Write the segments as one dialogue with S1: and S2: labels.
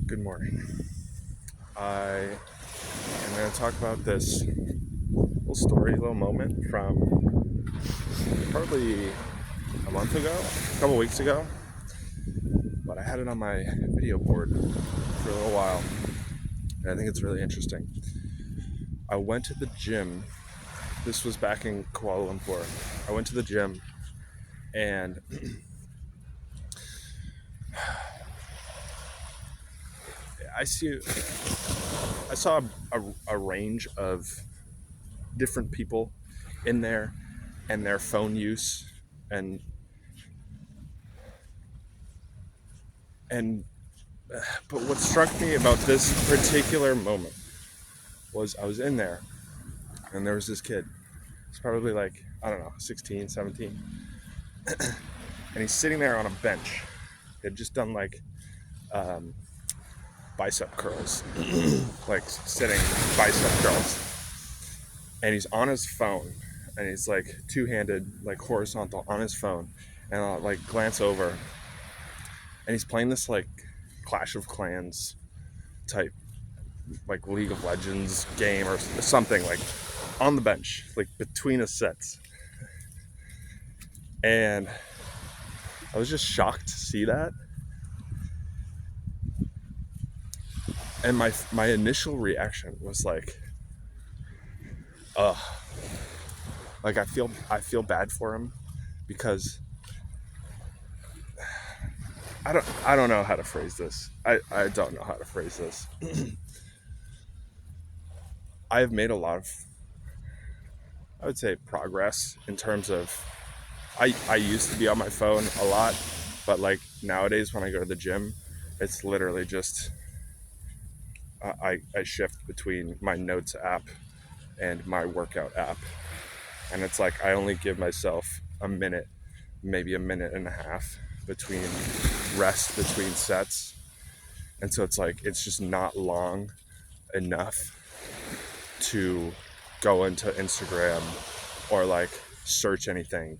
S1: Good morning. I am going to talk about this little story, little moment from probably a month ago, a couple weeks ago, but I had it on my video board for a little while, and I think it's really interesting. I went to the gym. This was back in Kuala Lumpur. I went to the gym, and I saw a range of different people in there and their phone use and and but what struck me about this particular moment was I was in there and there was this kid. He's probably like, I don't know, 16, 17. And he's sitting there on a bench. He had just done like um, bicep curls, like sitting bicep curls. And he's on his phone and he's like two-handed, like horizontal on his phone. And I'll like glance over and he's playing this like Clash of Clans type, like League of Legends game or something, like on the bench, like between his sets. And I was just shocked to see that. And my initial reaction was like, ugh. Like I feel bad for him because I don't know how to phrase this. I don't know how to phrase this. I have made a lot of, I would say, progress in terms of I used to be on my phone a lot, but like nowadays when I go to the gym, it's literally just I shift between my notes app and my workout app. And it's like I only give myself a minute, maybe a minute and a half between rest between sets. And so it's like it's just not long enough to go into Instagram or like search anything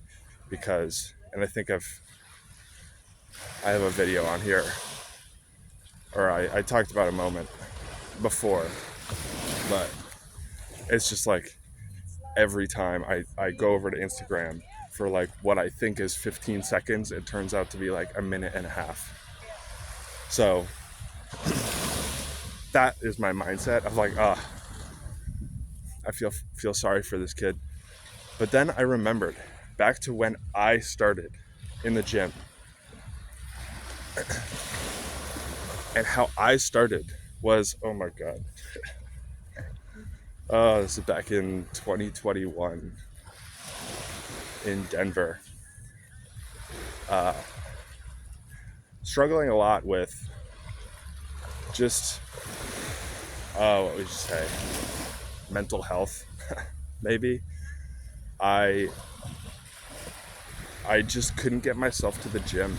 S1: because, and I have a video on here, or I talked about a moment before, but it's just like every time I go over to Instagram for like what I think is 15 seconds, it turns out to be like a minute and a half. So that is my mindset of like, I feel sorry for this kid. But then I remembered back to when I started in the gym and how I started was, oh my God. This is back in 2021 in Denver. Struggling a lot with just, what would you say? Mental health, maybe. I just couldn't get myself to the gym.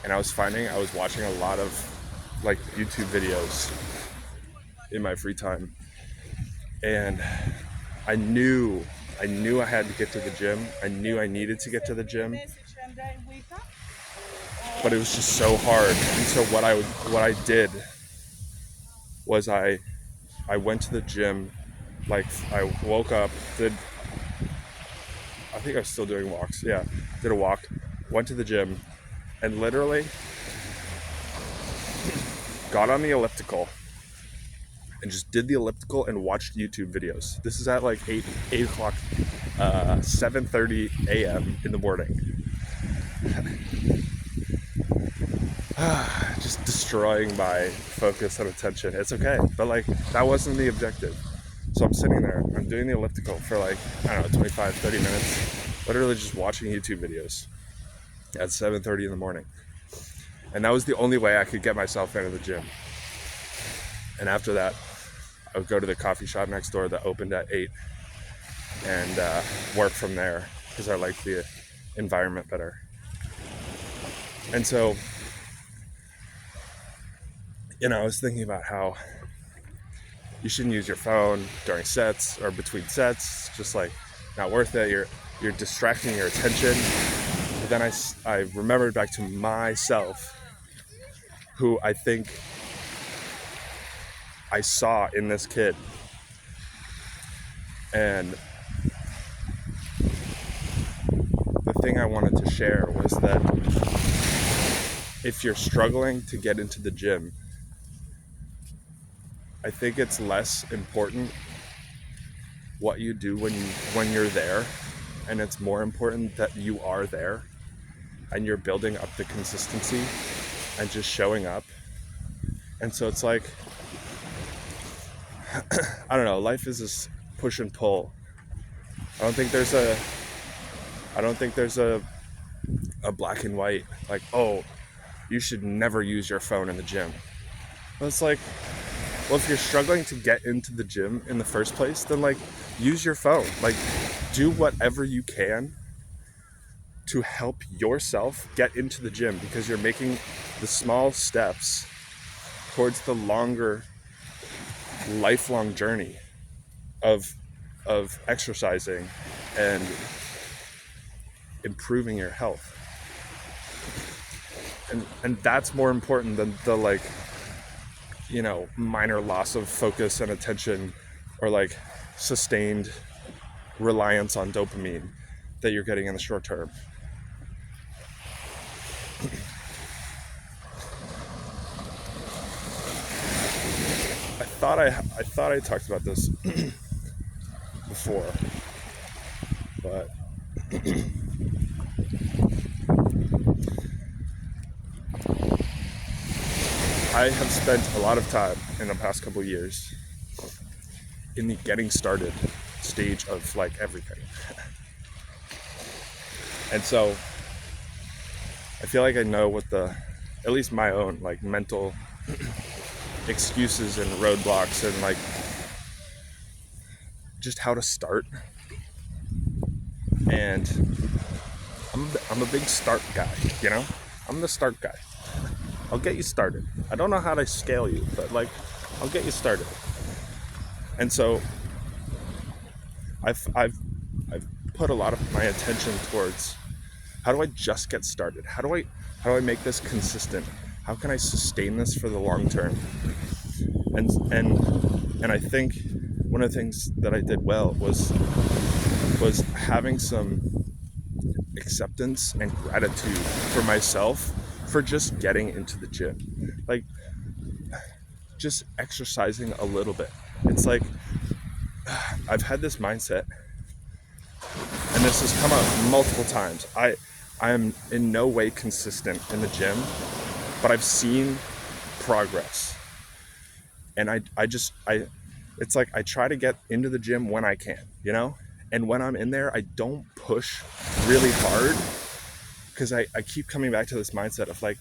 S1: And I was finding I was watching a lot of like YouTube videos in my free time. And I knew I had to get to the gym. I knew I needed to get to the gym. But it was just so hard. And so what I did was I went to the gym. Like I woke up, I think I was still doing walks. Yeah, did a walk, went to the gym, and literally got on the elliptical and just did the elliptical and watched YouTube videos. This is at like 8 o'clock, 7:30 a.m. in the morning. Just destroying my focus and attention. It's okay, but like that wasn't the objective. So I'm sitting there, I'm doing the elliptical for like, I don't know, 25, 30 minutes, literally just watching YouTube videos at 7:30 in the morning. And that was the only way I could get myself into the gym. And after that, I would go to the coffee shop next door that opened at 8 and work from there because I liked the environment better. And so, I was thinking about how you shouldn't use your phone during sets or between sets. It's just like not worth it. You're distracting your attention. But then I remembered back to myself, who I think I saw in this kid. And the thing I wanted to share was that if you're struggling to get into the gym, I think it's less important what you do when you're there, and it's more important that you are there and you're building up the consistency and just showing up. And so it's like, I don't know, life is this push and pull. I don't think there's a black and white, like, oh, you should never use your phone in the gym. But it's like, well, if you're struggling to get into the gym in the first place, then like, use your phone. Like, do whatever you can to help yourself get into the gym, because you're making the small steps towards the longer, lifelong journey of exercising and improving your health. And that's more important than the, like, you know, minor loss of focus and attention, or like sustained reliance on dopamine that you're getting in the short term. I thought I talked about this before, but I have spent a lot of time in the past couple of years in the getting started stage of like everything. And so I feel like I know what at least my own like mental excuses and roadblocks, and like just how to start. And I'm a big start guy, you know? I'm the start guy. I'll get you started. I don't know how to scale you, but like, I'll get you started. And so I've put a lot of my attention towards, how do I just get started? How do I make this consistent? How can I sustain this for the long term? And I think one of the things that I did well was having some acceptance and gratitude for myself for just getting into the gym, like just exercising a little bit. It's like, I've had this mindset, and this has come up multiple times. I am in no way consistent in the gym, but I've seen progress. And it's like I try to get into the gym when I can, you know? And when I'm in there, I don't push really hard, because I keep coming back to this mindset of like,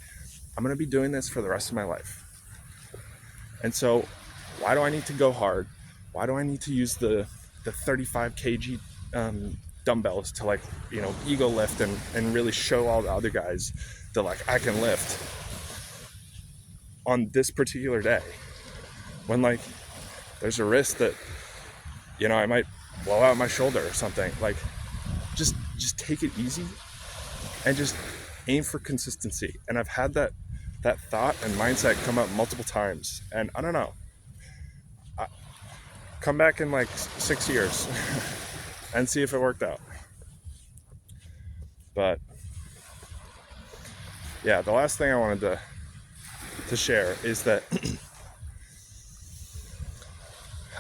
S1: I'm gonna be doing this for the rest of my life. And so why do I need to go hard? Why do I need to use the 35 kg dumbbells to, like, you know, ego lift and really show all the other guys that like I can lift on this particular day, when like there's a risk that, you know, I might blow out my shoulder or something? Like, just take it easy and just aim for consistency. And I've had that thought and mindset come up multiple times, and I don't know, come back in like 6 years and see if it worked out. But yeah, the last thing I wanted to share is that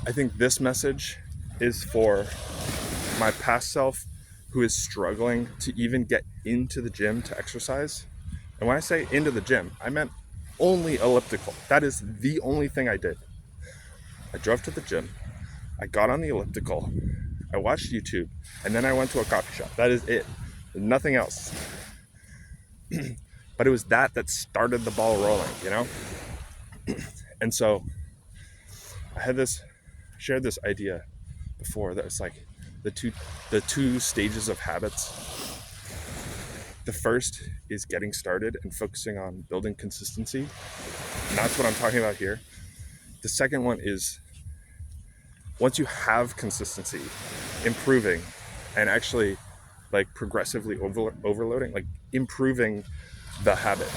S1: I think this message is for my past self who is struggling to even get into the gym to exercise. And when I say into the gym, I meant only elliptical. That is the only thing I did. I drove to the gym, I got on the elliptical, I watched YouTube, and then I went to a coffee shop. That is it. Nothing else. But it was that started the ball rolling, you know? And so I shared this idea before, that it's like the two stages of habits. The first is getting started and focusing on building consistency. And that's what I'm talking about here. The second one is, once you have consistency, improving and actually like progressively overloading, like improving the habit.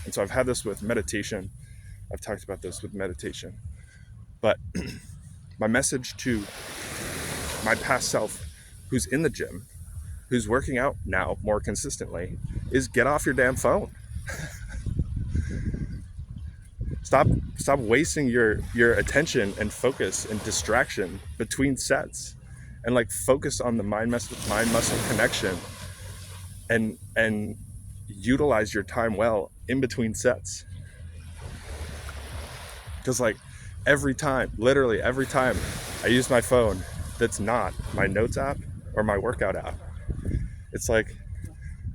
S1: And so I've had this with meditation. I've talked about this with meditation. But my message to my past self who's in the gym, who's working out now more consistently, is get off your damn phone. Stop wasting your attention and focus and distraction between sets, and like focus on the mind muscle connection, and utilize your time well in between sets. Because like literally every time I use my phone that's not my notes app or my workout app, it's like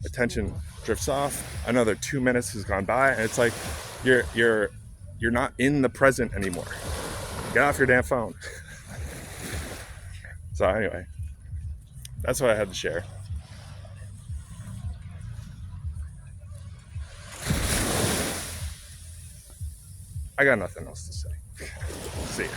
S1: attention drifts off, another 2 minutes has gone by, and it's like you're not in the present anymore. Get off your damn phone. So anyway, that's what I had to share. I got nothing else to say. See ya.